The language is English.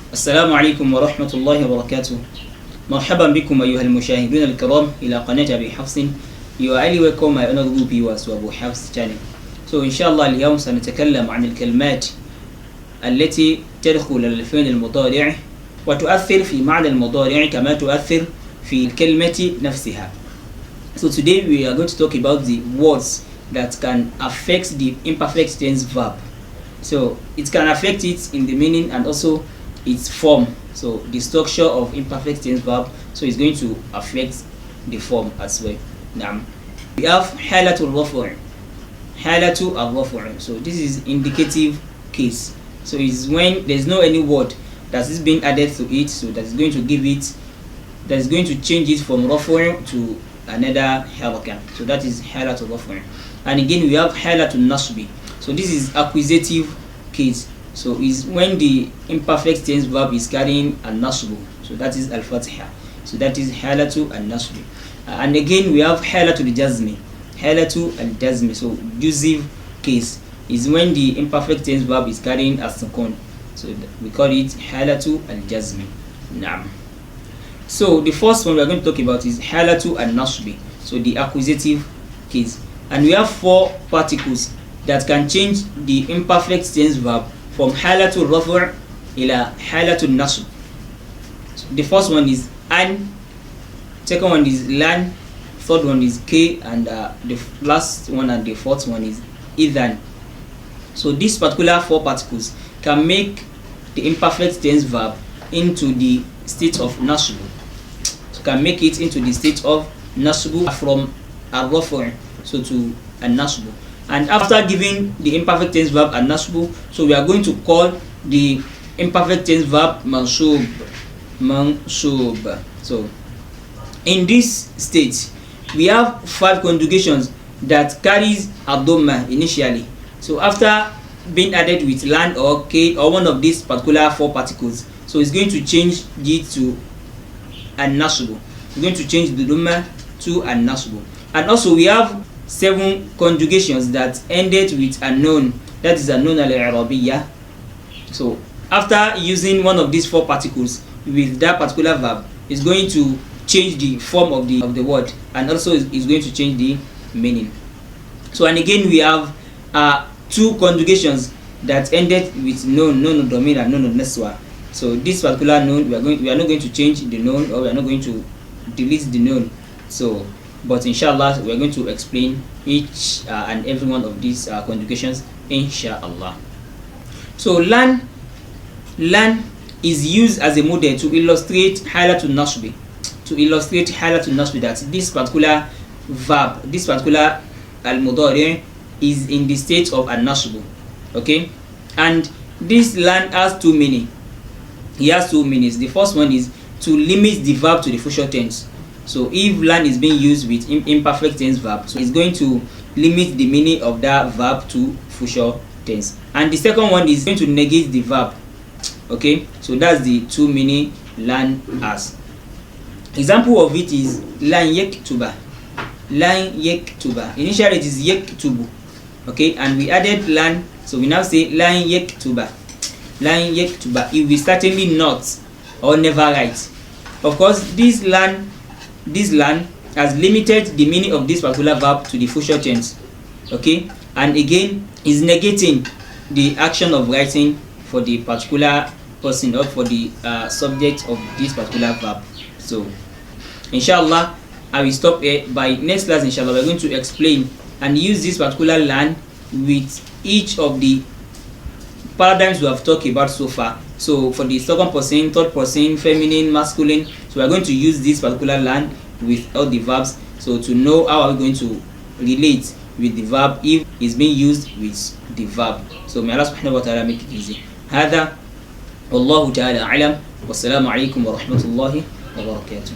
السلام عليكم ورحمة الله وبركاته. مرحبا بكم أيها المشاهدون الكرام إلى قناة أبي حفص. You are highly welcome my honorable viewers to أبو حفص channel. So إن شاء الله اليوم سنتكلم عن الكلمات التي تدخل الفعل المضارع وتؤثر في معنى المضارع كما تؤثر في الكلمة نفسها. So today we are going to talk about the words that can affect the imperfect tense verb. So it can affect it in the meaning and also its form. So the structure of imperfect tense verb, so it's going to affect the form as well. Now we have حالة الرفع. حالة الرفع. So this is indicative case. So it's when there's no any word that is being added to it, so that is going to give it, that is going to change it from رفع to another حركة. So that is حالة الرفع. And again we have حالة النصب. So this is accusative case. So is when the imperfect tense verb is carrying a nasb. So that is al-fatha. So that is halatu al-nasb. And again we have halatu al-jazmi. Halatu al-jazmi. So jusive case is when the imperfect tense verb is carrying a sukun. So we call it halatu al-jazmi. Naam. So the first one we are going to talk about is halatu al-nasb. So the accusative case. And we have four particles that can change the imperfect tense verb from halatu al-raf' ila halatu al-nasb. So the first one is an, second one is lan, third one is k, and the last one and the fourth one is idhan. So these particular four particles can make the imperfect tense verb into the state of nasb. So can make it into the state of nasb from al-raf' so to al-nasb. And after giving the imperfect tense verb a nasb, so we are going to call the imperfect tense verb mansub. Mansub. So in this state we have five conjugations that carries a dhamma initially. So after being added with lan or k or one of these particular four particles, so it's going to change it to a nasb. It's going to change the dhamma to a nasb. And also we have seven conjugations that ended with a noun, that is a noun al-i'rabiyya. So after using one of these four particles with that particular verb, it's going to change the form of the word, and also is going to change the meaning. So and again we have two conjugations that ended with noun, noun domir and noun neswa. So this particular noun we are not going to change the noun, or we are not going to delete the noun. So but inshallah we are going to explain each and every one of these conjugations inshallah. So lan is used as a model to illustrate halatul nasb, that this particular verb, this particular al-mudari is in the state of an-nasb. Okay, and this lan has two meanings. He has two meanings. The first one is to limit the verb to the future tense. So if lan is being used with imperfect tense verb, so it's going to limit the meaning of that verb to future tense. And the second one is going to negate the verb. Okay, so that's the two meaning lan has. Example of it is lan yaktuba. Lan yaktuba. Initially it is yaktubu. Okay, and we added lan, so we now say lan yaktuba. Lan yaktuba. It will certainly not or never write. Of course, this lan has limited the meaning of this particular verb to the future tense. Okay, and again is negating the action of writing for the particular person or for the subject of this particular verb. So inshallah I will stop here. By next class inshallah we are going to explain and use this particular lan with each of the paradigms we have talked about so far. So for the second person, third person, feminine, masculine, so we are going to use this particular lan with all the verbs, so to know how are we going to relate with the verb if it's being used with the verb. So may Allah subhanahu wa ta'ala make it easy. هذا والله تعالى أعلم والسلام عليكم ورحمة الله وبركاته.